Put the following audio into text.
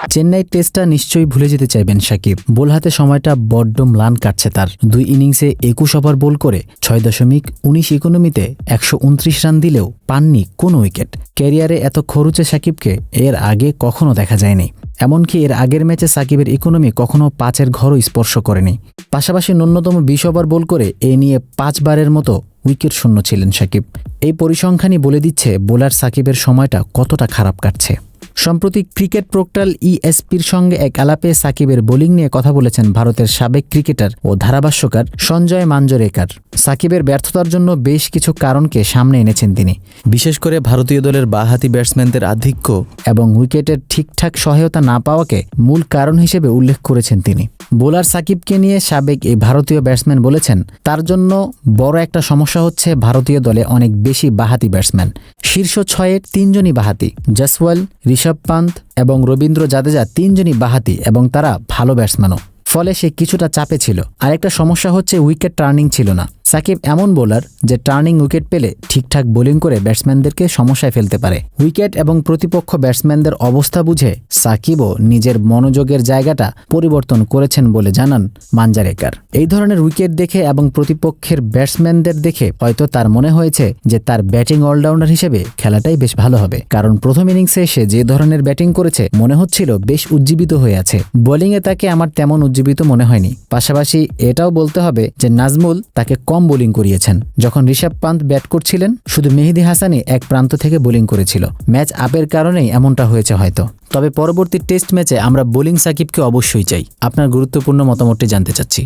চেন্নাই টেস্টটা নিশ্চয়ই ভুলে যেতে চাইবেন সাকিব। বোল হাতে সময়টা বড্ড ম্লান কাটছে তার। 2 ইনিংসে 21 ওভার বোল করে 6.19 ইকোনমিতে 129 রান দিলেও পাননি কোনো উইকেট। ক্যারিয়ারে এত খরুচে সাকিবকে এর আগে কখনো দেখা যায়নি। এমনকি এর আগের ম্যাচে সাকিবের ইকোনমি কখনো 5-এর ঘরও স্পর্শ করেনি। পাশাপাশি ন্যূনতম 20 ওভার বোল করে এ নিয়ে 5 বারের মতো উইকেট শূন্য ছিলেন সাকিব। এই পরিসংখ্যানই বলে দিচ্ছে বোলার সাকিবের সময়টা কতটা খারাপ কাটছে। সম্প্রতি ক্রিকেট পোর্টাল ইএসপির সঙ্গে এক আলাপে সাকিবের বোলিং নিয়ে কথা বলেছেন ভারতের সাবেক ক্রিকেটার ও ধারাভাষ্যকার সঞ্জয় মাঞ্জরেকার। সাকিবের ব্যর্থতার জন্য বেশ কিছু কারণকে সামনে এনেছেন তিনি। বিশেষ করে ভারতীয় দলের বাঁহাতি ব্যাটসম্যানদের আধিক্য এবং উইকেটের ঠিকঠাক সহায়তা না পাওয়াকে মূল কারণ হিসেবে উল্লেখ করেছেন তিনি। বোলার সাকিবকে নিয়ে সাবেক এই ভারতীয় ব্যাটসম্যান বলেছেন, তার জন্য বড় একটা সমস্যা হচ্ছে ভারতীয় দলে অনেক বেশি বাঁহাতি ব্যাটসম্যান। শীর্ষ 6-এর 3 জনই বাঁহাতি। জসওয়াল, ঋষভ পান্ত এবং রবীন্দ্র জাদেজা 3 জনই বাঁহাতি এবং তারা ভালো ব্যাটসম্যানও। ফলে সে কিছুটা চাপে ছিল। আরেকটা সমস্যা হচ্ছে উইকেট টার্নিং ছিল না। সাকিব এমন বোলার যে টার্নিং উইকেট পেলে ঠিকঠাক বোলিং করে ব্যাটসম্যানদেরকে সমস্যায় ফেলতে পারে। উইকেট এবং প্রতিপক্ষ ব্যাটসম্যানদের অবস্থা বুঝে সাকিবও নিজের মনোযোগের জায়গাটা পরিবর্তন করেছেন বলে জানান মাঞ্জারেকার। এই ধরনের উইকেট দেখে এবং প্রতিপক্ষের ব্যাটসম্যানদের দেখে হয়তো তার মনে হয়েছে যে তার ব্যাটিং অলরাউন্ডার হিসেবে খেলাটাই বেশ ভালো হবে, কারণ প্রথম ইনিংসে সে যে ধরনের ব্যাটিং করেছে মনে হচ্ছিল বেশ উজ্জীবিত হয়ে আছে। বোলিংয়ে তাকে আমার তেমন উজ্জীবিত মনে হয়নি। পাশাপাশি এটাও বলতে হবে যে নাজমুল তাকে কম বোলিং করিয়েছেন। যখন ঋষভ পান্ত ব্যাট করছিলেন শুধু মেহেদী হাসানই এক প্রান্ত থেকে বোলিং করেছিল। ম্যাচ আপের কারণেই এমনটা হয়েছে হয়তো। তবে পরবর্তী টেস্ট ম্যাচে আমরা বোলিং সাকিবকে অবশ্যই চাই। আপনার গুরুত্বপূর্ণ মতামতটি জানতে চাচ্ছি।